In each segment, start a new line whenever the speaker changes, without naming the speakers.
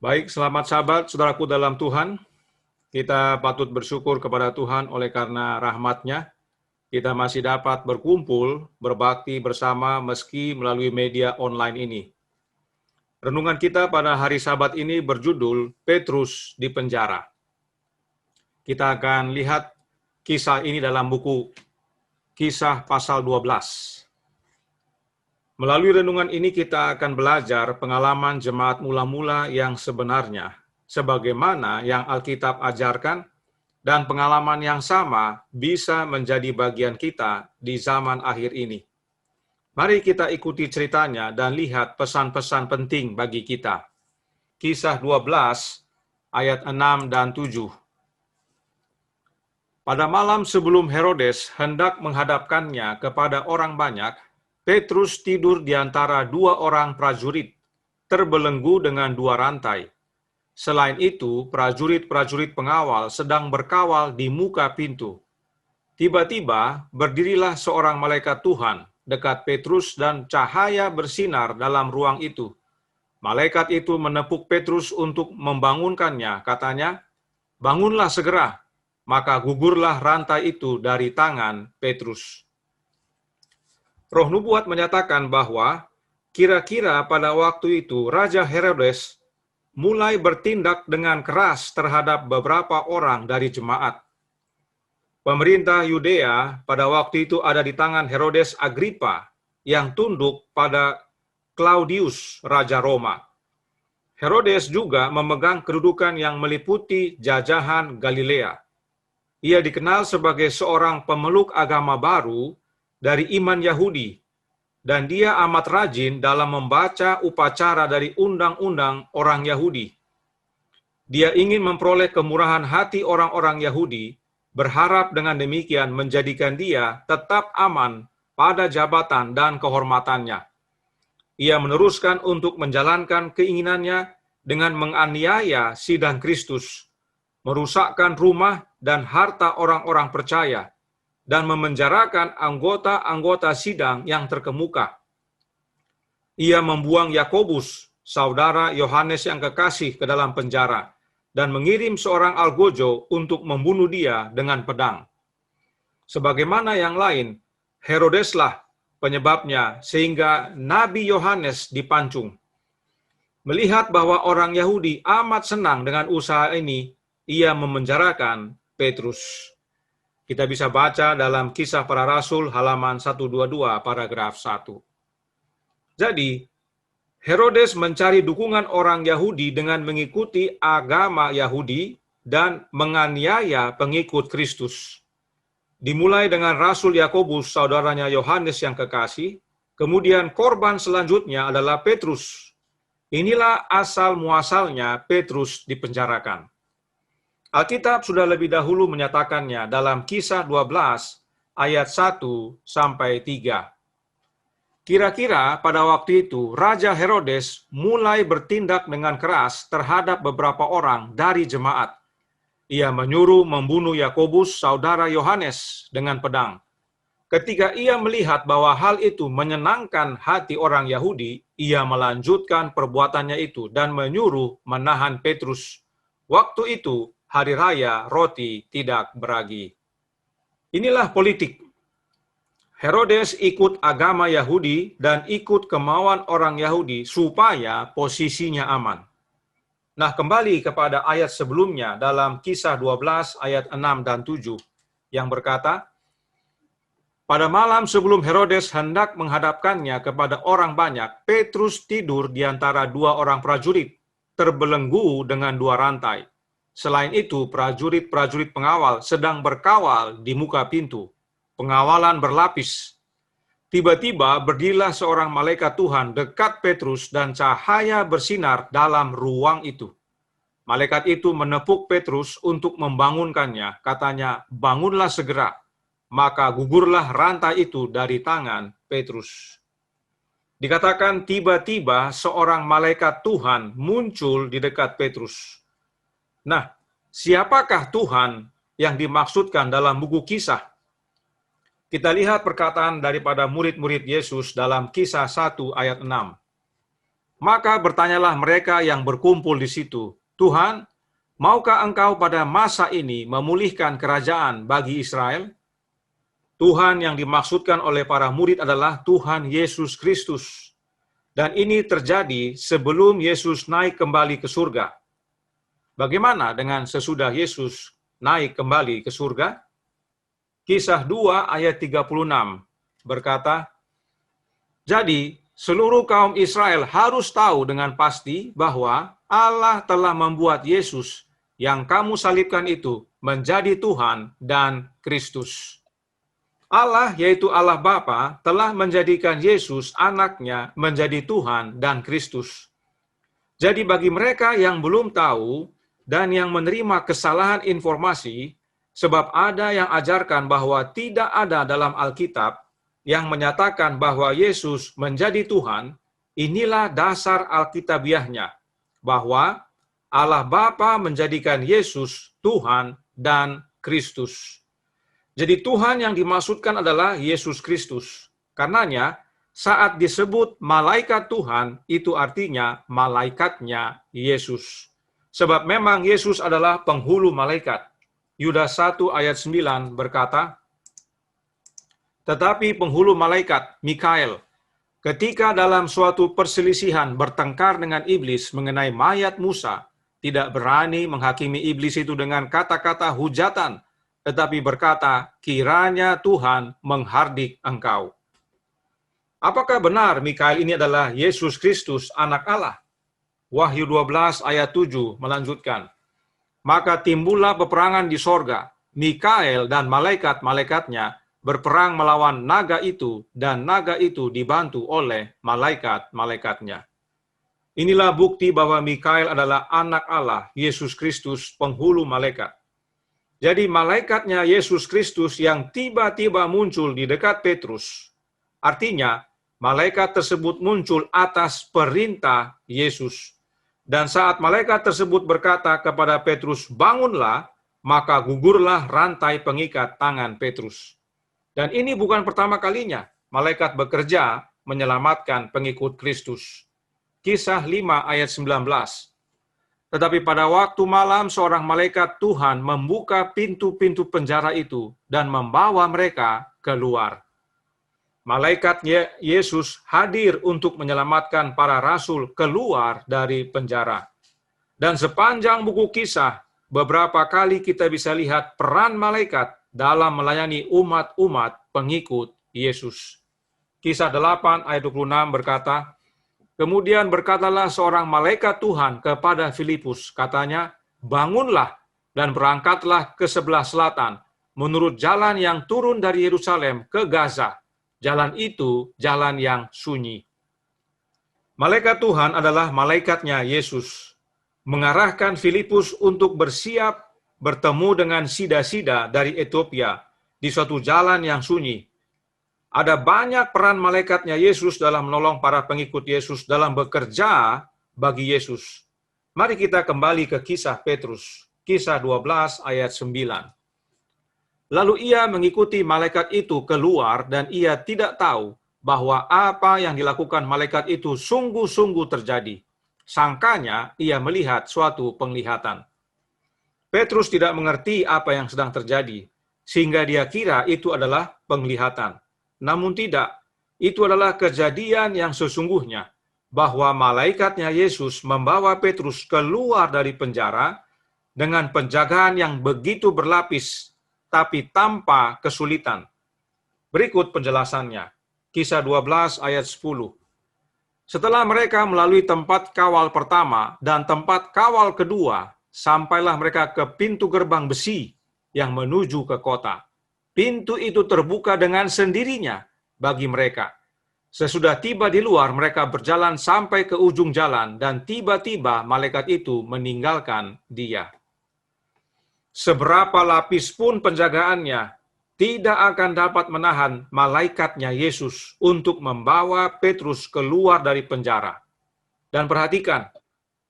Baik, selamat sahabat, saudaraku dalam Tuhan. Kita patut bersyukur kepada Tuhan oleh karena rahmat-Nya. Kita masih dapat berkumpul, berbakti bersama meski melalui media online ini. Renungan kita pada hari Sabat ini berjudul Petrus di penjara. Kita akan lihat kisah ini dalam buku Kisah pasal 12. Melalui renungan ini kita akan belajar pengalaman jemaat mula-mula yang sebenarnya, sebagaimana yang Alkitab ajarkan, dan pengalaman yang sama bisa menjadi bagian kita di zaman akhir ini. Mari kita ikuti ceritanya dan lihat pesan-pesan penting bagi kita. Kisah 12 ayat 6 dan 7. Pada malam sebelum Herodes hendak menghadapkannya kepada orang banyak, Petrus tidur di antara dua orang prajurit, terbelenggu dengan dua rantai. Selain itu, prajurit-prajurit pengawal sedang berkawal di muka pintu. Tiba-tiba, berdirilah seorang malaikat Tuhan dekat Petrus dan cahaya bersinar dalam ruang itu. Malaikat itu menepuk Petrus untuk membangunkannya, katanya, "Bangunlah segera." Maka gugurlah rantai itu dari tangan Petrus. Roh Nubuat menyatakan bahwa kira-kira pada waktu itu Raja Herodes mulai bertindak dengan keras terhadap beberapa orang dari jemaat. Pemerintah Yudea pada waktu itu ada di tangan Herodes Agrippa yang tunduk pada Claudius, Raja Roma. Herodes juga memegang kedudukan yang meliputi jajahan Galilea. Ia dikenal sebagai seorang pemeluk agama baru dari iman Yahudi, dan dia amat rajin dalam membaca upacara dari undang-undang orang Yahudi. Dia ingin memperoleh kemurahan hati orang-orang Yahudi, berharap dengan demikian menjadikan dia tetap aman pada jabatan dan kehormatannya. Ia meneruskan untuk menjalankan keinginannya dengan menganiaya sidang Kristus, merusakkan rumah dan harta orang-orang percaya, dan memenjarakan anggota-anggota sidang yang terkemuka. Ia membuang Yakobus, saudara Yohanes yang kekasih, ke dalam penjara, dan mengirim seorang algojo untuk membunuh dia dengan pedang. Sebagaimana yang lain, Herodeslah penyebabnya sehingga Nabi Yohanes dipancung. Melihat bahwa orang Yahudi amat senang dengan usaha ini, ia memenjarakan Petrus. Kita bisa baca dalam Kisah Para Rasul halaman 122 paragraf 1. Jadi, Herodes mencari dukungan orang Yahudi dengan mengikuti agama Yahudi dan menganiaya pengikut Kristus. Dimulai dengan Rasul Yakobus, saudaranya Yohanes yang kekasih, kemudian korban selanjutnya adalah Petrus. Inilah asal muasalnya Petrus dipenjarakan. Alkitab sudah lebih dahulu menyatakannya dalam Kisah 12 ayat 1 sampai 3. Kira-kira pada waktu itu Raja Herodes mulai bertindak dengan keras terhadap beberapa orang dari jemaat. Ia menyuruh membunuh Yakobus, saudara Yohanes, dengan pedang. Ketika ia melihat bahwa hal itu menyenangkan hati orang Yahudi, ia melanjutkan perbuatannya itu dan menyuruh menahan Petrus. Waktu itu Hari Raya Roti Tidak Beragi. Inilah politik. Herodes ikut agama Yahudi dan ikut kemauan orang Yahudi supaya posisinya aman. Nah, kembali kepada ayat sebelumnya dalam Kisah 12 ayat 6 dan 7 yang berkata, pada malam sebelum Herodes hendak menghadapkannya kepada orang banyak, Petrus tidur di antara dua orang prajurit, terbelenggu dengan dua rantai. Selain itu, prajurit-prajurit pengawal sedang berkawal di muka pintu. Pengawalan berlapis. Tiba-tiba berdirilah seorang malaikat Tuhan dekat Petrus dan cahaya bersinar dalam ruang itu. Malaikat itu menepuk Petrus untuk membangunkannya. Katanya, "Bangunlah segera." Maka gugurlah rantai itu dari tangan Petrus. Dikatakan tiba-tiba seorang malaikat Tuhan muncul di dekat Petrus. Nah, siapakah Tuhan yang dimaksudkan dalam buku Kisah? Kita lihat perkataan daripada murid-murid Yesus dalam Kisah 1 ayat 6. Maka bertanyalah mereka yang berkumpul di situ, "Tuhan, maukah Engkau pada masa ini memulihkan kerajaan bagi Israel?" Tuhan yang dimaksudkan oleh para murid adalah Tuhan Yesus Kristus. Dan ini terjadi sebelum Yesus naik kembali ke surga. Bagaimana dengan sesudah Yesus naik kembali ke surga? Kisah 2 ayat 36 berkata, "Jadi seluruh kaum Israel harus tahu dengan pasti bahwa Allah telah membuat Yesus yang kamu salibkan itu menjadi Tuhan dan Kristus." Allah, yaitu Allah Bapa, telah menjadikan Yesus anaknya menjadi Tuhan dan Kristus. Jadi bagi mereka yang belum tahu dan yang menerima kesalahan informasi, sebab ada yang ajarkan bahwa tidak ada dalam Alkitab yang menyatakan bahwa Yesus menjadi Tuhan, inilah dasar Alkitabiahnya, bahwa Allah Bapa menjadikan Yesus Tuhan dan Kristus. Jadi Tuhan yang dimaksudkan adalah Yesus Kristus. Karenanya, saat disebut malaikat Tuhan, itu artinya malaikatnya Yesus. Sebab memang Yesus adalah penghulu malaikat. Yudas 1 ayat 9 berkata, "Tetapi penghulu malaikat, Mikael, ketika dalam suatu perselisihan bertengkar dengan iblis mengenai mayat Musa, tidak berani menghakimi iblis itu dengan kata-kata hujatan, tetapi berkata, 'Kiranya Tuhan menghardik engkau.'" Apakah benar Mikael ini adalah Yesus Kristus, anak Allah? Wahyu 12 ayat 7 melanjutkan, "Maka timbullah peperangan di sorga. Mikael dan malaikat-malaikatnya berperang melawan naga itu, dan naga itu dibantu oleh malaikat-malaikatnya." Inilah bukti bahwa Mikael adalah anak Allah, Yesus Kristus, penghulu malaikat. Jadi malaikatnya Yesus Kristus yang tiba-tiba muncul di dekat Petrus. Artinya, malaikat tersebut muncul atas perintah Yesus. Dan saat malaikat tersebut berkata kepada Petrus, "Bangunlah," maka gugurlah rantai pengikat tangan Petrus. Dan ini bukan pertama kalinya malaikat bekerja menyelamatkan pengikut Kristus. Kisah 5 ayat 19. "Tetapi pada waktu malam seorang malaikat Tuhan membuka pintu-pintu penjara itu dan membawa mereka keluar." Malaikat Yesus hadir untuk menyelamatkan para rasul keluar dari penjara. Dan sepanjang buku Kisah, beberapa kali kita bisa lihat peran malaikat dalam melayani umat-umat pengikut Yesus. Kisah 8 ayat 26 berkata, "Kemudian berkatalah seorang malaikat Tuhan kepada Filipus, katanya, 'Bangunlah dan berangkatlah ke sebelah selatan, menurut jalan yang turun dari Yerusalem ke Gaza. Jalan itu jalan yang sunyi.'" Malaikat Tuhan adalah malaikatnya Yesus, mengarahkan Filipus untuk bersiap bertemu dengan sida-sida dari Ethiopia di suatu jalan yang sunyi. Ada banyak peran malaikatnya Yesus dalam menolong para pengikut Yesus dalam bekerja bagi Yesus. Mari kita kembali ke kisah Petrus, kisah 12 ayat 9. "Lalu ia mengikuti malaikat itu keluar dan ia tidak tahu bahwa apa yang dilakukan malaikat itu sungguh-sungguh terjadi. Sangkanya ia melihat suatu penglihatan." Petrus tidak mengerti apa yang sedang terjadi, sehingga dia kira itu adalah penglihatan. Namun tidak, itu adalah kejadian yang sesungguhnya, bahwa malaikatnya Yesus membawa Petrus keluar dari penjara dengan penjagaan yang begitu berlapis, tapi tanpa kesulitan. Berikut penjelasannya, Kisah 12 ayat 10. "Setelah mereka melalui tempat kawal pertama dan tempat kawal kedua, sampailah mereka ke pintu gerbang besi yang menuju ke kota. Pintu itu terbuka dengan sendirinya bagi mereka. Sesudah tiba di luar, mereka berjalan sampai ke ujung jalan, dan tiba-tiba malaikat itu meninggalkan dia." Seberapa lapis pun penjagaannya, tidak akan dapat menahan malaikatnya Yesus untuk membawa Petrus keluar dari penjara. Dan perhatikan,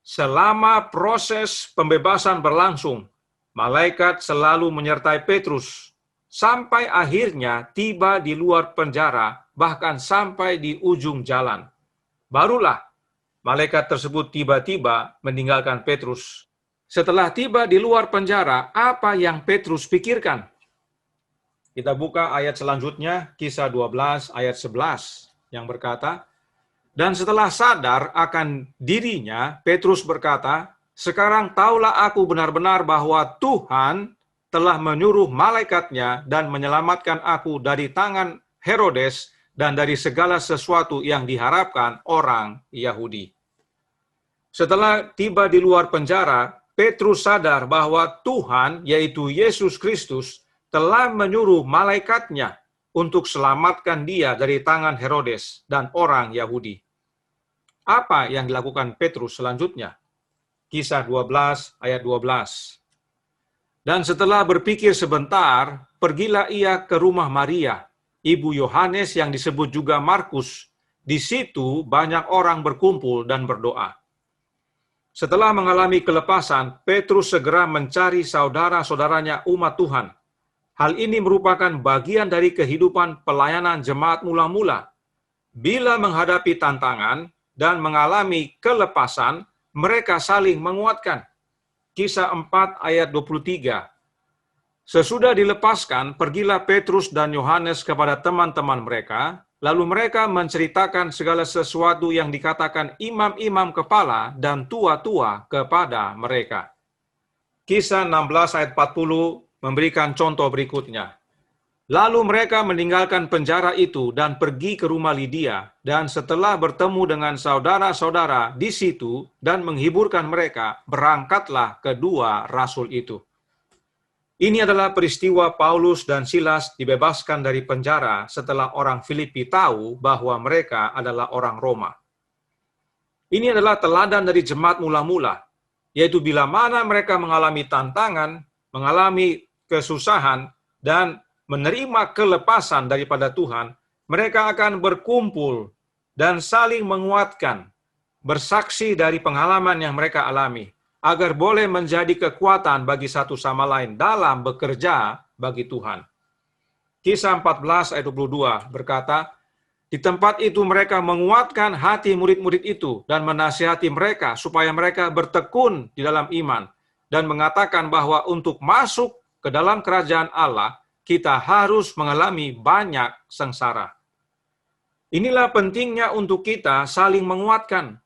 selama proses pembebasan berlangsung, malaikat selalu menyertai Petrus sampai akhirnya tiba di luar penjara, bahkan sampai di ujung jalan. Barulah malaikat tersebut tiba-tiba meninggalkan Petrus. Setelah tiba di luar penjara, apa yang Petrus pikirkan? Kita buka ayat selanjutnya, Kisah 12 ayat 11, yang berkata, "Dan setelah sadar akan dirinya, Petrus berkata, 'Sekarang taulah aku benar-benar bahwa Tuhan telah menyuruh malaikatnya dan menyelamatkan aku dari tangan Herodes dan dari segala sesuatu yang diharapkan orang Yahudi.'" Setelah tiba di luar penjara, Petrus sadar bahwa Tuhan, yaitu Yesus Kristus, telah menyuruh malaikatnya untuk selamatkan dia dari tangan Herodes dan orang Yahudi. Apa yang dilakukan Petrus selanjutnya? Kisah 12 ayat 12. "Dan setelah berpikir sebentar, pergilah ia ke rumah Maria, ibu Yohanes yang disebut juga Markus. Di situ banyak orang berkumpul dan berdoa." Setelah mengalami kelepasan, Petrus segera mencari saudara-saudaranya umat Tuhan. Hal ini merupakan bagian dari kehidupan pelayanan jemaat mula-mula. Bila menghadapi tantangan dan mengalami kelepasan, mereka saling menguatkan. Kisah 4 ayat 23. Sesudah dilepaskan, pergilah Petrus dan Yohanes kepada teman-teman mereka, lalu mereka menceritakan segala sesuatu yang dikatakan imam-imam kepala dan tua-tua kepada mereka. Kisah 16 ayat 40 memberikan contoh berikutnya. "Lalu mereka meninggalkan penjara itu dan pergi ke rumah Lydia, dan setelah bertemu dengan saudara-saudara di situ dan menghiburkan mereka, berangkatlah kedua rasul itu." Ini adalah peristiwa Paulus dan Silas dibebaskan dari penjara setelah orang Filipi tahu bahwa mereka adalah orang Roma. Ini adalah teladan dari jemaat mula-mula, yaitu bila mana mereka mengalami tantangan, mengalami kesusahan, dan menerima kelepasan daripada Tuhan, mereka akan berkumpul dan saling menguatkan, bersaksi dari pengalaman yang mereka alami, agar boleh menjadi kekuatan bagi satu sama lain dalam bekerja bagi Tuhan. Kisah 14 ayat 22 berkata, "Di tempat itu mereka menguatkan hati murid-murid itu dan menasihati mereka supaya mereka bertekun di dalam iman dan mengatakan bahwa untuk masuk ke dalam kerajaan Allah, kita harus mengalami banyak sengsara." Inilah pentingnya untuk kita saling menguatkan,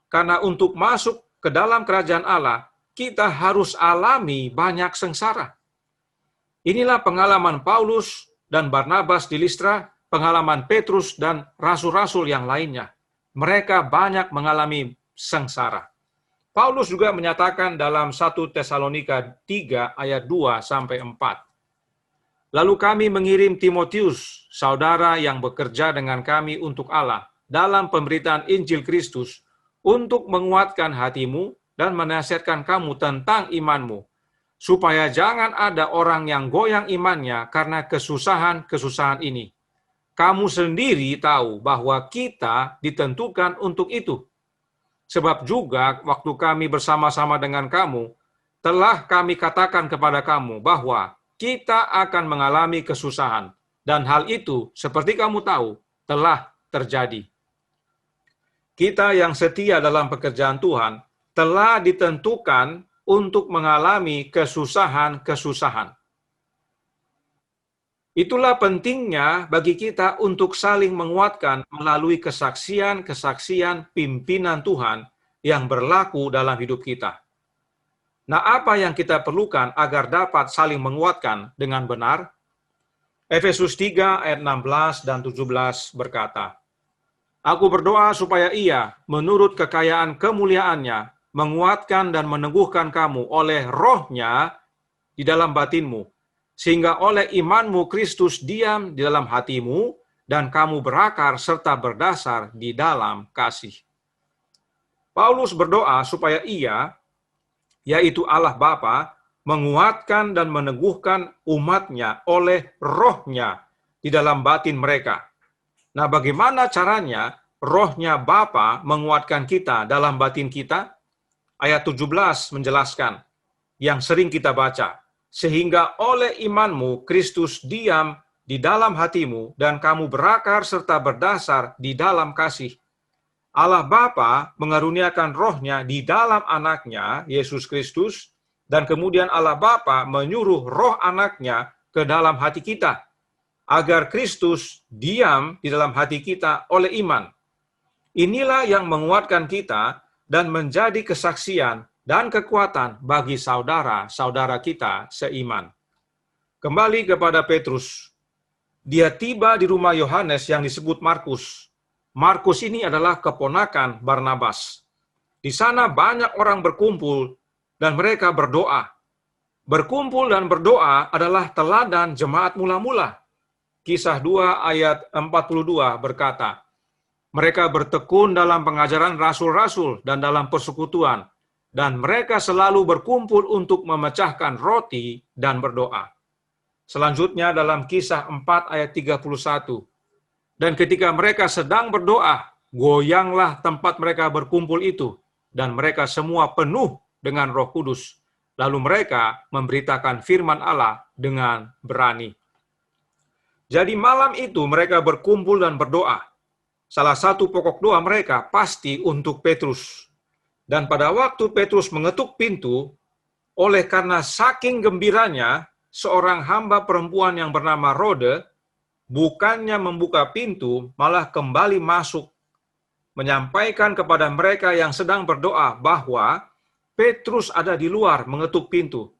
karena untuk masuk ke dalam kerajaan Allah, kita harus alami banyak sengsara. Inilah pengalaman Paulus dan Barnabas di Listra, pengalaman Petrus dan rasul-rasul yang lainnya. Mereka banyak mengalami sengsara. Paulus juga menyatakan dalam 1 Tesalonika 3 ayat 2-4. "Lalu kami mengirim Timotius, saudara yang bekerja dengan kami untuk Allah, dalam pemberitaan Injil Kristus, untuk menguatkan hatimu dan menasihatkan kamu tentang imanmu, supaya jangan ada orang yang goyang imannya karena kesusahan-kesusahan ini. Kamu sendiri tahu bahwa kita ditentukan untuk itu. Sebab juga waktu kami bersama-sama dengan kamu, telah kami katakan kepada kamu bahwa kita akan mengalami kesusahan, dan hal itu, seperti kamu tahu, telah terjadi." Kita yang setia dalam pekerjaan Tuhan telah ditentukan untuk mengalami kesusahan-kesusahan. Itulah pentingnya bagi kita untuk saling menguatkan melalui kesaksian-kesaksian pimpinan Tuhan yang berlaku dalam hidup kita. Nah, apa yang kita perlukan agar dapat saling menguatkan dengan benar? Efesus 3 ayat 16 dan 17 berkata, "Aku berdoa supaya ia, menurut kekayaan kemuliaannya, menguatkan dan meneguhkan kamu oleh roh-Nya di dalam batinmu, sehingga oleh imanmu Kristus diam di dalam hatimu, dan kamu berakar serta berdasar di dalam kasih." Paulus berdoa supaya ia, yaitu Allah Bapa, menguatkan dan meneguhkan umat-Nya oleh roh-Nya di dalam batin mereka. Nah, bagaimana caranya roh-Nya Bapa menguatkan kita dalam batin kita? Ayat 17 menjelaskan, yang sering kita baca, "Sehingga oleh imanmu Kristus diam di dalam hatimu, dan kamu berakar serta berdasar di dalam kasih." Allah Bapa mengaruniakan rohnya di dalam anaknya, Yesus Kristus, dan kemudian Allah Bapa menyuruh roh anaknya ke dalam hati kita, agar Kristus diam di dalam hati kita oleh iman. Inilah yang menguatkan kita dan menjadi kesaksian dan kekuatan bagi saudara-saudara kita seiman. Kembali kepada Petrus. Dia tiba di rumah Yohanes yang disebut Markus. Markus ini adalah keponakan Barnabas. Di sana banyak orang berkumpul dan mereka berdoa. Berkumpul dan berdoa adalah teladan jemaat mula-mula. Kisah 2 ayat 42 berkata, mereka bertekun dalam pengajaran rasul-rasul dan dalam persekutuan, dan mereka selalu berkumpul untuk memecahkan roti dan berdoa. Selanjutnya dalam Kisah 4 ayat 31, dan ketika mereka sedang berdoa, goyanglah tempat mereka berkumpul itu, dan mereka semua penuh dengan Roh Kudus. Lalu mereka memberitakan firman Allah dengan berani. Jadi malam itu mereka berkumpul dan berdoa. Salah satu pokok doa mereka pasti untuk Petrus. Dan pada waktu Petrus mengetuk pintu, oleh karena saking gembiranya, seorang hamba perempuan yang bernama Rode, bukannya membuka pintu, malah kembali masuk, menyampaikan kepada mereka yang sedang berdoa bahwa Petrus ada di luar mengetuk pintu.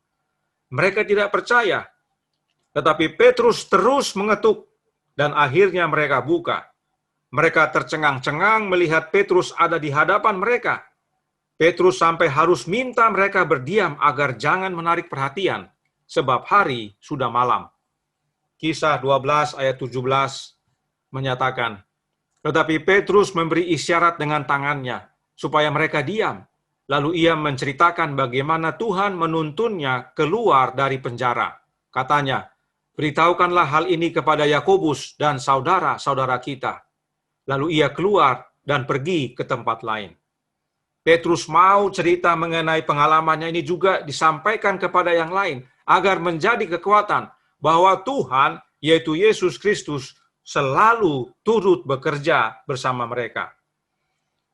Mereka tidak percaya, tetapi Petrus terus mengetuk, dan akhirnya mereka buka. Mereka tercengang-cengang melihat Petrus ada di hadapan mereka. Petrus sampai harus minta mereka berdiam agar jangan menarik perhatian, sebab hari sudah malam. Kisah 12 ayat 17 menyatakan, tetapi Petrus memberi isyarat dengan tangannya, supaya mereka diam. Lalu ia menceritakan bagaimana Tuhan menuntunnya keluar dari penjara. Katanya, beritahukanlah hal ini kepada Yakobus dan saudara-saudara kita. Lalu ia keluar dan pergi ke tempat lain. Petrus mau cerita mengenai pengalamannya ini juga disampaikan kepada yang lain, agar menjadi kekuatan bahwa Tuhan, yaitu Yesus Kristus, selalu turut bekerja bersama mereka.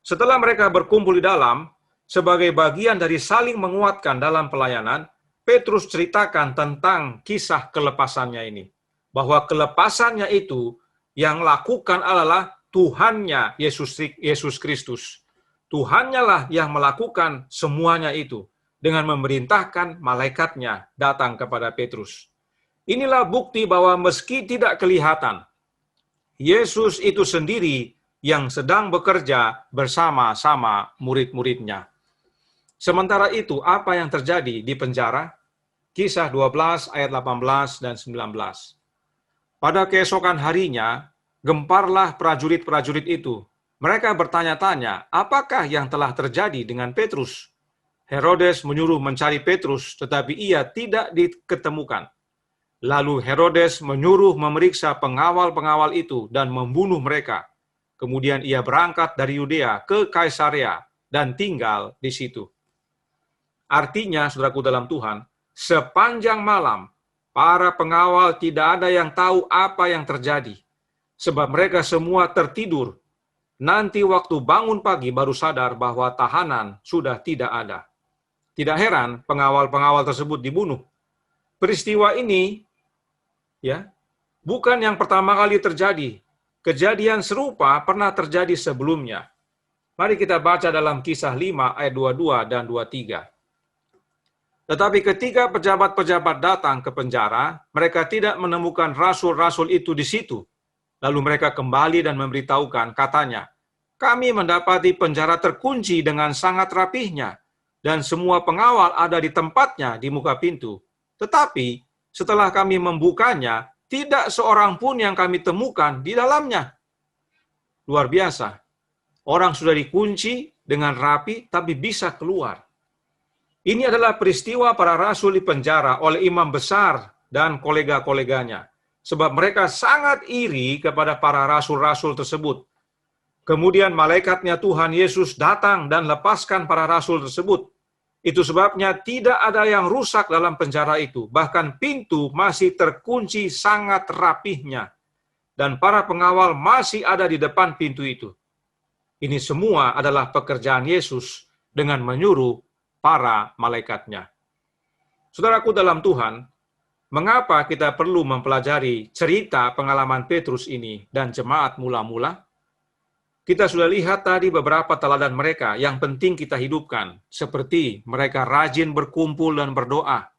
Setelah mereka berkumpul di dalam, sebagai bagian dari saling menguatkan dalam pelayanan, Petrus ceritakan tentang kisah kelepasannya ini. Bahwa kelepasannya itu yang lakukan adalah Tuhannya Yesus Kristus. Tuhannya lah yang melakukan semuanya itu dengan memerintahkan malaikatnya datang kepada Petrus. Inilah bukti bahwa meski tidak kelihatan, Yesus itu sendiri yang sedang bekerja bersama-sama murid-muridnya. Sementara itu, apa yang terjadi di penjara? Kisah 12 ayat 18 dan 19. Pada keesokan harinya, gemparlah prajurit-prajurit itu. Mereka bertanya-tanya, apakah yang telah terjadi dengan Petrus? Herodes menyuruh mencari Petrus, tetapi ia tidak diketemukan. Lalu Herodes menyuruh memeriksa pengawal-pengawal itu dan membunuh mereka. Kemudian ia berangkat dari Yudea ke Kaisarea dan tinggal di situ. Artinya, saudaraku dalam Tuhan, sepanjang malam, para pengawal tidak ada yang tahu apa yang terjadi. Sebab mereka semua tertidur. Nanti waktu bangun pagi baru sadar bahwa tahanan sudah tidak ada. Tidak heran pengawal-pengawal tersebut dibunuh. Peristiwa ini bukan yang pertama kali terjadi. Kejadian serupa pernah terjadi sebelumnya. Mari kita baca dalam Kisah 5 ayat 22 dan 23. Tetapi ketika pejabat-pejabat datang ke penjara, mereka tidak menemukan rasul-rasul itu di situ. Lalu mereka kembali dan memberitahukan, katanya, kami mendapati penjara terkunci dengan sangat rapihnya, dan semua pengawal ada di tempatnya di muka pintu. Tetapi setelah kami membukanya, tidak seorang pun yang kami temukan di dalamnya. Luar biasa. Orang sudah dikunci dengan rapi, tapi bisa keluar. Ini adalah peristiwa para rasul di penjara oleh imam besar dan kolega-koleganya. Sebab mereka sangat iri kepada para rasul-rasul tersebut. Kemudian malaikatnya Tuhan Yesus datang dan lepaskan para rasul tersebut. Itu sebabnya tidak ada yang rusak dalam penjara itu. Bahkan pintu masih terkunci sangat rapihnya. Dan para pengawal masih ada di depan pintu itu. Ini semua adalah pekerjaan Yesus dengan menyuruh para malaikatnya. Saudaraku dalam Tuhan, mengapa kita perlu mempelajari cerita pengalaman Petrus ini dan jemaat mula-mula? Kita sudah lihat tadi beberapa teladan mereka yang penting kita hidupkan, seperti mereka rajin berkumpul dan berdoa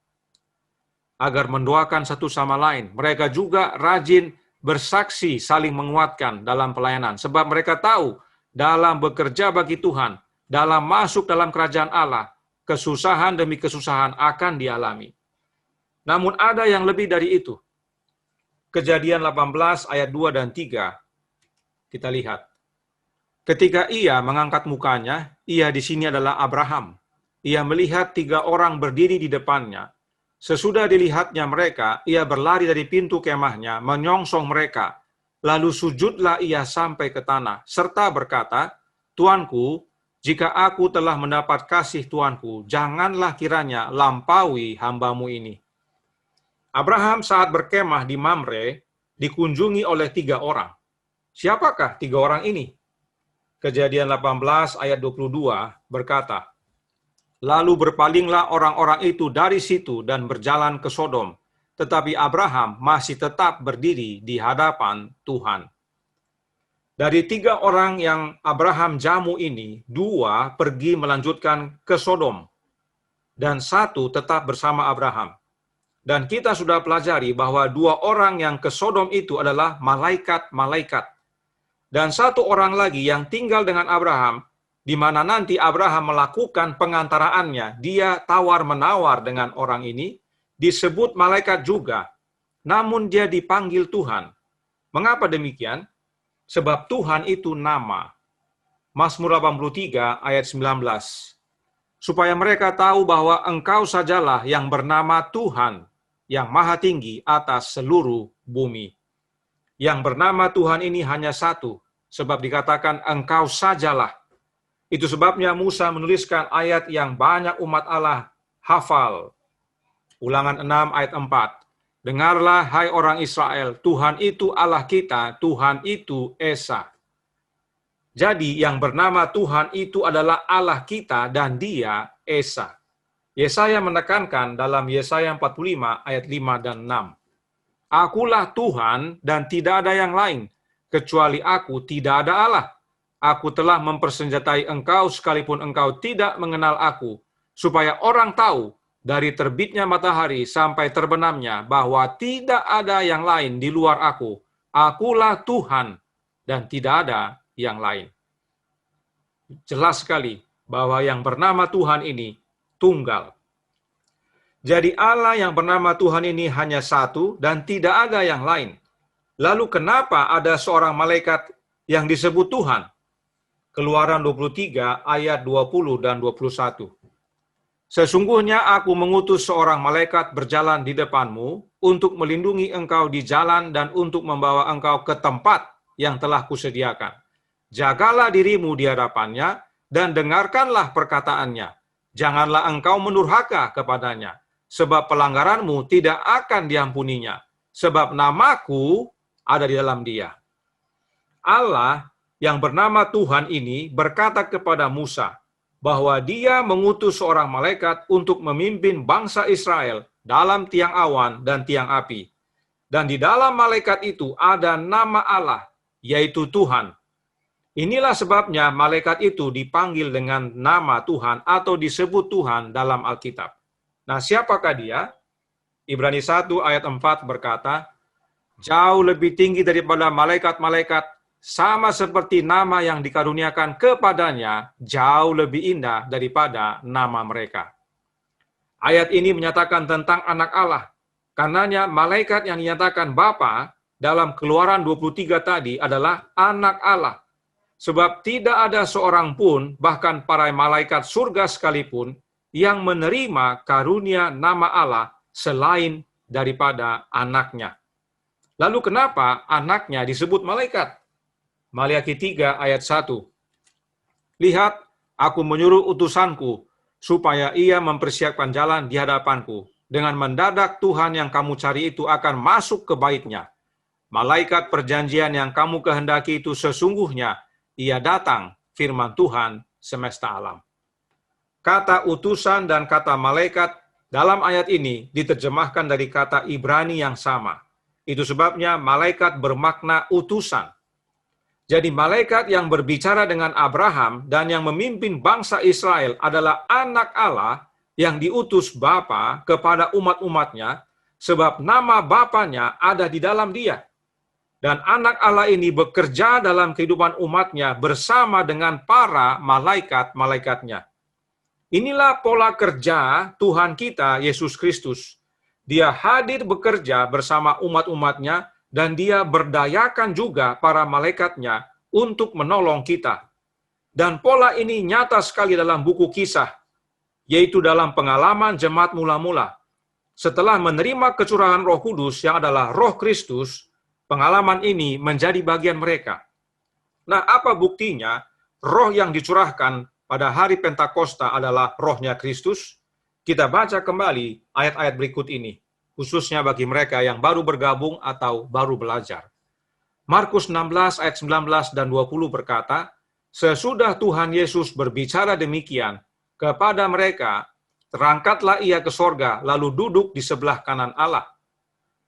agar mendoakan satu sama lain. Mereka juga rajin bersaksi saling menguatkan dalam pelayanan, sebab mereka tahu dalam bekerja bagi Tuhan, dalam masuk dalam kerajaan Allah, kesusahan demi kesusahan akan dialami. Namun ada yang lebih dari itu. Kejadian 18 ayat 2 dan 3, kita lihat. Ketika ia mengangkat mukanya, ia di sini adalah Abraham. Ia melihat 3 orang berdiri di depannya. Sesudah dilihatnya mereka, ia berlari dari pintu kemahnya, menyongsong mereka. Lalu sujudlah ia sampai ke tanah, serta berkata, Tuanku, jika aku telah mendapat kasih Tuanku, janganlah kiranya lampaui hambamu ini. Abraham saat berkemah di Mamre, dikunjungi oleh 3 orang. Siapakah 3 orang ini? Kejadian 18 ayat 22 berkata, Lalu berpalinglah orang-orang itu dari situ dan berjalan ke Sodom, tetapi Abraham masih tetap berdiri di hadapan Tuhan. Dari 3 orang yang Abraham jamu ini, 2 pergi melanjutkan ke Sodom, dan 1 tetap bersama Abraham. Dan kita sudah pelajari bahwa 2 orang yang ke Sodom itu adalah malaikat-malaikat. Dan 1 orang lagi yang tinggal dengan Abraham, di mana nanti Abraham melakukan pengantaraannya, dia tawar-menawar dengan orang ini, disebut malaikat juga, namun dia dipanggil Tuhan. Mengapa demikian? Sebab Tuhan itu nama. Mazmur 83 ayat 19. Supaya mereka tahu bahwa engkau sajalah yang bernama Tuhan, yang maha tinggi atas seluruh bumi. Yang bernama Tuhan ini hanya 1, sebab dikatakan engkau sajalah. Itu sebabnya Musa menuliskan ayat yang banyak umat Allah hafal. Ulangan 6 ayat 4. Dengarlah hai orang Israel, Tuhan itu Allah kita, Tuhan itu Esa. Jadi yang bernama Tuhan itu adalah Allah kita dan dia Esa. Yesaya menekankan dalam Yesaya 45 ayat 5 dan 6. Akulah Tuhan dan tidak ada yang lain, kecuali aku tidak ada Allah. Aku telah mempersenjatai engkau sekalipun engkau tidak mengenal aku, supaya orang tahu dari terbitnya matahari sampai terbenamnya bahwa tidak ada yang lain di luar aku. Akulah Tuhan dan tidak ada yang lain. Jelas sekali bahwa yang bernama Tuhan ini tunggal. Jadi Allah yang bernama Tuhan ini hanya 1 dan tidak ada yang lain. Lalu kenapa ada seorang malaikat yang disebut Tuhan? Keluaran 23 ayat 20 dan 21. Sesungguhnya aku mengutus seorang malaikat berjalan di depanmu untuk melindungi engkau di jalan dan untuk membawa engkau ke tempat yang telah kusediakan. Jagalah dirimu di hadapannya dan dengarkanlah perkataannya. Janganlah engkau mendurhaka kepadanya, sebab pelanggaranmu tidak akan diampuninya, sebab namaku ada di dalam dia. Allah yang bernama Tuhan ini berkata kepada Musa bahwa dia mengutus seorang malaikat untuk memimpin bangsa Israel dalam tiang awan dan tiang api. Dan di dalam malaikat itu ada nama Allah, yaitu Tuhan. Inilah sebabnya malaikat itu dipanggil dengan nama Tuhan atau disebut Tuhan dalam Alkitab. Nah, siapakah dia? Ibrani 1 ayat 4 berkata, jauh lebih tinggi daripada malaikat-malaikat, sama seperti nama yang dikaruniakan kepadanya, jauh lebih indah daripada nama mereka. Ayat ini menyatakan tentang anak Allah. Karenanya malaikat yang dinyatakan Bapa dalam Keluaran 23 tadi adalah anak Allah. Sebab tidak ada seorang pun, bahkan para malaikat surga sekalipun, yang menerima karunia nama Allah selain daripada anaknya. Lalu kenapa anaknya disebut malaikat? Maliaki 3 ayat 1. Lihat, aku menyuruh utusanku, supaya ia mempersiapkan jalan di hadapanku. Dengan mendadak Tuhan yang kamu cari itu akan masuk ke baitnya. Malaikat perjanjian yang kamu kehendaki itu sesungguhnya, ia datang firman Tuhan semesta alam. Kata utusan dan kata malaikat dalam ayat ini diterjemahkan dari kata Ibrani yang sama. Itu sebabnya malaikat bermakna utusan. Jadi malaikat yang berbicara dengan Abraham dan yang memimpin bangsa Israel adalah anak Allah yang diutus Bapa kepada umat-umatnya, sebab nama Bapanya ada di dalam dia. Dan anak Allah ini bekerja dalam kehidupan umatnya bersama dengan para malaikat-malaikatnya. Inilah pola kerja Tuhan kita, Yesus Kristus. Dia hadir bekerja bersama umat-umatnya, dan dia berdayakan juga para malaikatnya untuk menolong kita. Dan pola ini nyata sekali dalam buku Kisah, yaitu dalam pengalaman jemaat mula-mula. Setelah menerima kecurahan Roh Kudus yang adalah Roh Kristus, pengalaman ini menjadi bagian mereka. Nah, apa buktinya roh yang dicurahkan pada hari Pentakosta adalah rohnya Kristus? Kita baca kembali ayat-ayat berikut ini, khususnya bagi mereka yang baru bergabung atau baru belajar. Markus 16 ayat 19 dan 20 berkata, sesudah Tuhan Yesus berbicara demikian kepada mereka, terangkatlah ia ke sorga, lalu duduk di sebelah kanan Allah.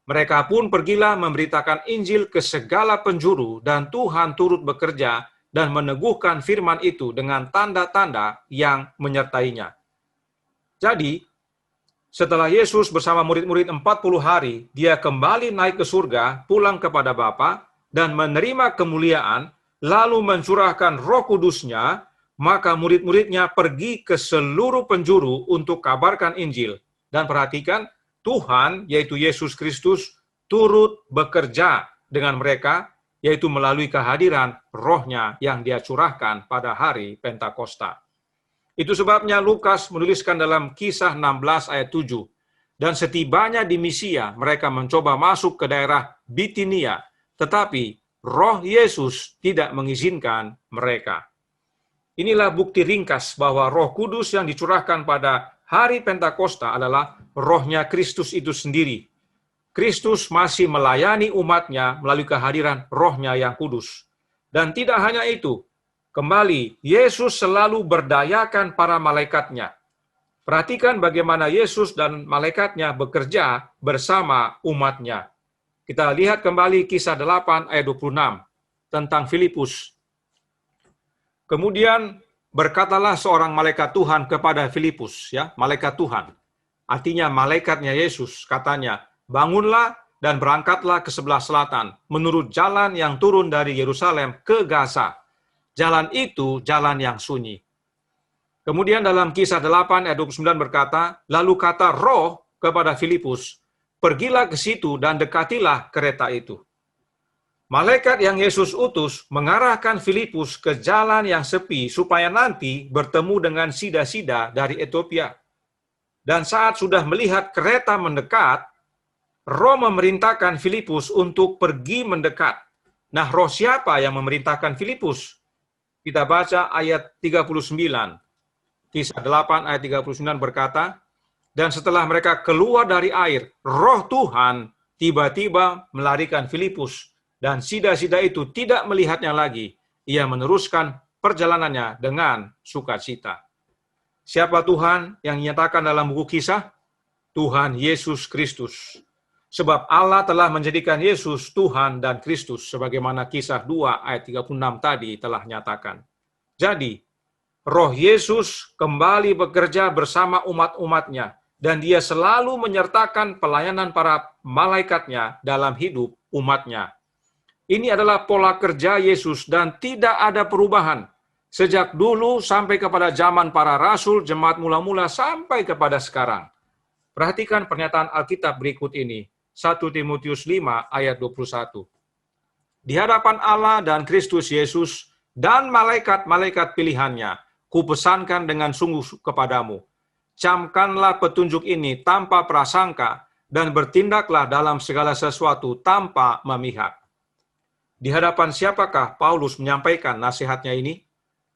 Mereka pun pergilah memberitakan Injil ke segala penjuru, dan Tuhan turut bekerja dan meneguhkan firman itu dengan tanda-tanda yang menyertainya. Jadi, setelah Yesus bersama murid-murid 40 hari, dia kembali naik ke surga, pulang kepada Bapa, dan menerima kemuliaan, lalu mencurahkan Roh Kudus-Nya, maka murid-muridnya pergi ke seluruh penjuru untuk kabarkan Injil. Dan perhatikan, Tuhan, yaitu Yesus Kristus, turut bekerja dengan mereka, yaitu melalui kehadiran Roh-Nya yang dia curahkan pada hari Pentakosta. Itu sebabnya Lukas menuliskan dalam Kisah 16 ayat 7, dan setibanya di Misia, mereka mencoba masuk ke daerah Bitinia, tetapi Roh Yesus tidak mengizinkan mereka. Inilah bukti ringkas bahwa Roh Kudus yang dicurahkan pada hari Pentakosta adalah Roh-Nya Kristus itu sendiri. Kristus masih melayani umatnya melalui kehadiran Roh-Nya yang kudus. Dan tidak hanya itu, kembali, Yesus selalu berdayakan para malaikatnya. Perhatikan bagaimana Yesus dan malaikatnya bekerja bersama umatnya. Kita lihat kembali Kisah 8 ayat 26 tentang Filipus. Kemudian berkatalah seorang malaikat Tuhan kepada Filipus, ya, malaikat Tuhan. Artinya malaikatnya Yesus, katanya, bangunlah dan berangkatlah ke sebelah selatan, menurut jalan yang turun dari Yerusalem ke Gaza. Jalan itu jalan yang sunyi. Kemudian dalam Kisah 8 ayat 29 berkata, lalu kata Roh kepada Filipus, pergilah ke situ dan dekatilah kereta itu. Malaikat yang Yesus utus mengarahkan Filipus ke jalan yang sepi supaya nanti bertemu dengan sida-sida dari Etiopia. Dan saat sudah melihat kereta mendekat, Roh memerintahkan Filipus untuk pergi mendekat. Nah, Roh siapa yang memerintahkan Filipus? Kita baca ayat 39. Kisah 8 ayat 39 berkata, dan setelah mereka keluar dari air, Roh Tuhan tiba-tiba melarikan Filipus, dan sida-sida itu tidak melihatnya lagi. Ia meneruskan perjalanannya dengan sukacita. Siapa Tuhan yang dinyatakan dalam buku Kisah? Tuhan Yesus Kristus. Sebab Allah telah menjadikan Yesus Tuhan dan Kristus, sebagaimana Kisah 2 ayat 36 tadi telah nyatakan. Jadi, Roh Yesus kembali bekerja bersama umat-umatnya, dan dia selalu menyertakan pelayanan para malaikatnya dalam hidup umatnya. Ini adalah pola kerja Yesus dan tidak ada perubahan. Sejak dulu sampai kepada zaman para rasul, jemaat mula-mula, sampai kepada sekarang. Perhatikan pernyataan Alkitab berikut ini. 1 Timotius 5 ayat 21. Di hadapan Allah dan Kristus Yesus dan malaikat-malaikat pilihannya, kupesankan dengan sungguh kepadamu, camkanlah petunjuk ini tanpa prasangka dan bertindaklah dalam segala sesuatu tanpa memihak. Di hadapan siapakah Paulus menyampaikan nasihatnya ini?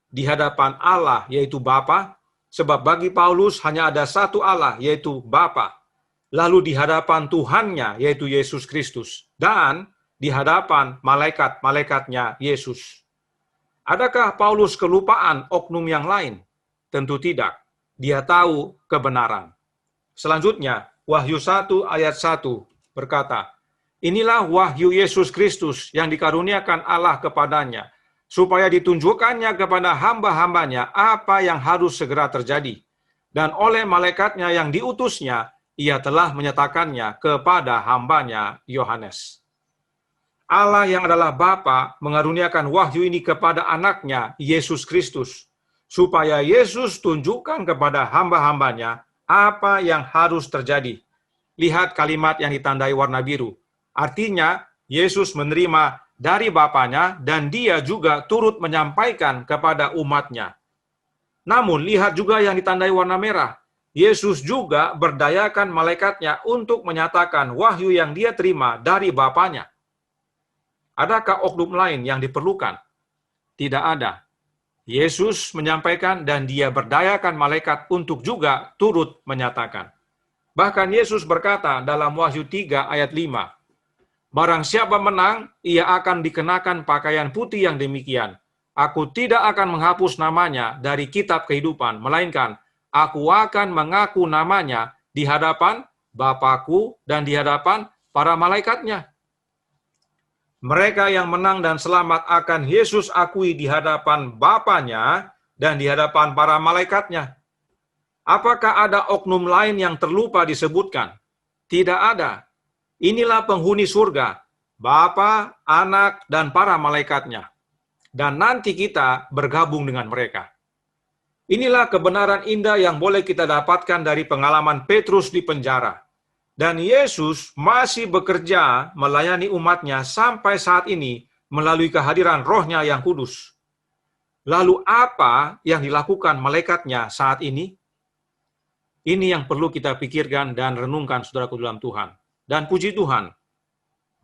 Di hadapan Allah, yaitu Bapa, sebab bagi Paulus hanya ada satu Allah, yaitu Bapa. Lalu di hadapan Tuhannya, yaitu Yesus Kristus, dan di hadapan malaikat-malaikatnya Yesus. Adakah Paulus kelupaan oknum yang lain? Tentu tidak. Dia tahu kebenaran. Selanjutnya, Wahyu 1 ayat 1 berkata, "Inilah wahyu Yesus Kristus yang dikaruniakan Allah kepadanya, supaya ditunjukkannya kepada hamba-hambanya apa yang harus segera terjadi. Dan oleh malaikatnya yang diutusnya, ia telah menyatakannya kepada hambanya Yohanes." Allah yang adalah Bapa mengaruniakan wahyu ini kepada anaknya, Yesus Kristus, supaya Yesus tunjukkan kepada hamba-hambanya apa yang harus terjadi. Lihat kalimat yang ditandai warna biru. Artinya, Yesus menerima dari Bapanya dan dia juga turut menyampaikan kepada umatnya. Namun, lihat juga yang ditandai warna merah. Yesus juga berdayakan malaikatnya untuk menyatakan wahyu yang dia terima dari Bapanya. Adakah oknum lain yang diperlukan? Tidak ada. Yesus menyampaikan dan dia berdayakan malaikat untuk juga turut menyatakan. Bahkan Yesus berkata dalam Wahyu 3 ayat 5, "Barang siapa menang, ia akan dikenakan pakaian putih yang demikian. Aku tidak akan menghapus namanya dari kitab kehidupan, melainkan aku akan mengaku namanya di hadapan Bapa-Ku dan di hadapan para malaikatnya." Mereka yang menang dan selamat akan Yesus akui di hadapan Bapanya dan di hadapan para malaikatnya. Apakah ada oknum lain yang terlupa disebutkan? Tidak ada. Inilah penghuni surga, Bapa, Anak, dan para malaikatnya. Dan nanti kita bergabung dengan mereka. Inilah kebenaran indah yang boleh kita dapatkan dari pengalaman Petrus di penjara. Dan Yesus masih bekerja melayani umatnya sampai saat ini melalui kehadiran Roh-Nya yang kudus. Lalu apa yang dilakukan malaikatnya saat ini? Ini yang perlu kita pikirkan dan renungkan, saudaraku dalam Tuhan. Dan puji Tuhan,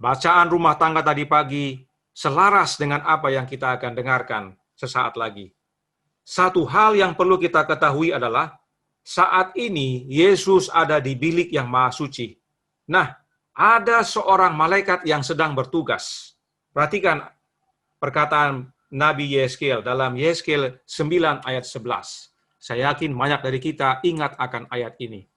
bacaan rumah tangga tadi pagi selaras dengan apa yang kita akan dengarkan sesaat lagi. Satu hal yang perlu kita ketahui adalah, saat ini Yesus ada di bilik yang maha suci. Nah, ada seorang malaikat yang sedang bertugas. Perhatikan perkataan Nabi Yeskel dalam Yeskel 9 ayat 11. Saya yakin banyak dari kita ingat akan ayat ini.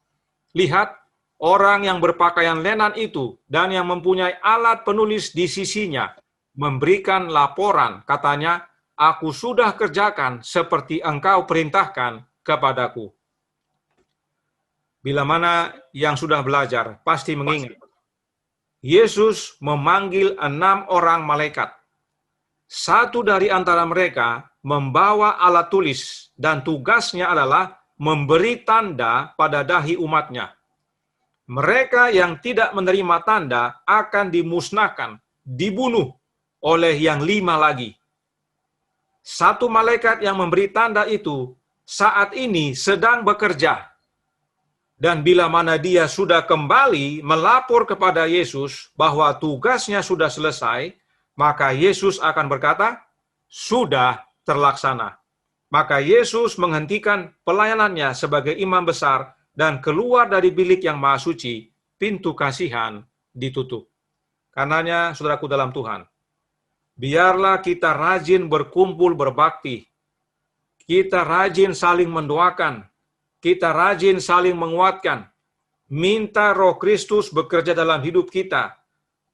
Lihat, orang yang berpakaian lenan itu dan yang mempunyai alat penulis di sisinya memberikan laporan, katanya, "Aku sudah kerjakan seperti engkau perintahkan kepadaku." Bila mana yang sudah belajar, pasti mengingat. Yesus memanggil 6 orang malaikat. Satu dari antara mereka membawa alat tulis, dan tugasnya adalah memberi tanda pada dahi umatnya. Mereka yang tidak menerima tanda akan dimusnahkan, dibunuh oleh yang 5 lagi. Satu malaikat yang memberi tanda itu saat ini sedang bekerja. Dan bila mana dia sudah kembali melapor kepada Yesus bahwa tugasnya sudah selesai, maka Yesus akan berkata, "Sudah terlaksana." Maka Yesus menghentikan pelayanannya sebagai imam besar dan keluar dari bilik yang maha suci, pintu kasihan ditutup. Karenanya, saudaraku dalam Tuhan, biarlah kita rajin berkumpul berbakti, kita rajin saling mendoakan, kita rajin saling menguatkan, minta Roh Kristus bekerja dalam hidup kita,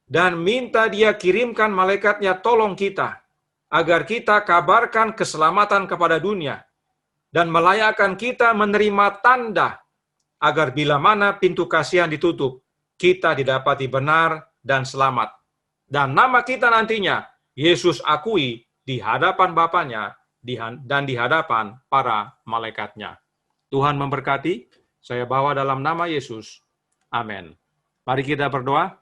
dan minta Dia kirimkan malaikatnya tolong kita, agar kita kabarkan keselamatan kepada dunia, dan melayakkan kita menerima tanda, agar bila mana pintu kasihan ditutup, kita didapati benar dan selamat. Dan nama kita nantinya, Yesus akui di hadapan Bapanya dan di hadapan para malaikatnya. Tuhan memberkati, saya bawa dalam nama Yesus. Amin. Mari kita berdoa.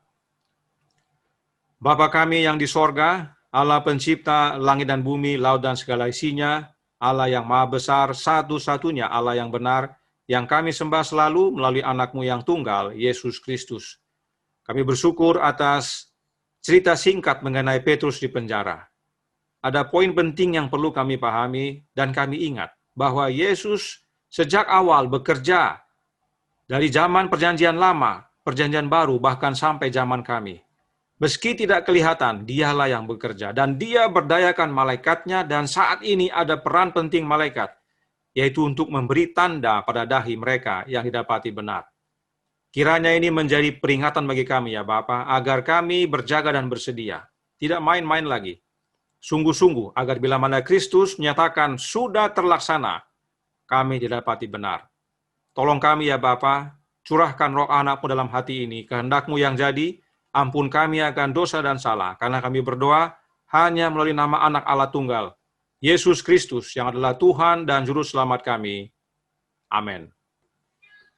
Bapa kami yang di sorga, Allah pencipta langit dan bumi, laut dan segala isinya, Allah yang maha besar, satu-satunya Allah yang benar, yang kami sembah selalu melalui anak-Mu yang tunggal, Yesus Kristus. Kami bersyukur atas cerita singkat mengenai Petrus di penjara. Ada poin penting yang perlu kami pahami dan kami ingat, bahwa Yesus sejak awal bekerja dari zaman perjanjian lama, perjanjian baru, bahkan sampai zaman kami. Meski tidak kelihatan, dialah yang bekerja, dan dia berdayakan malaikatnya, dan saat ini ada peran penting malaikat, yaitu untuk memberi tanda pada dahi mereka yang didapati benar. Kiranya ini menjadi peringatan bagi kami ya Bapa, agar kami berjaga dan bersedia, tidak main-main lagi. Sungguh-sungguh, agar bila mana Kristus menyatakan sudah terlaksana, kami didapati benar. Tolong kami ya Bapa, curahkan roh anak-Mu dalam hati ini, kehendak-Mu yang jadi, ampun kami akan dosa dan salah, karena kami berdoa hanya melalui nama anak Allah tunggal, Yesus Kristus yang adalah Tuhan dan Juru Selamat kami. Amin.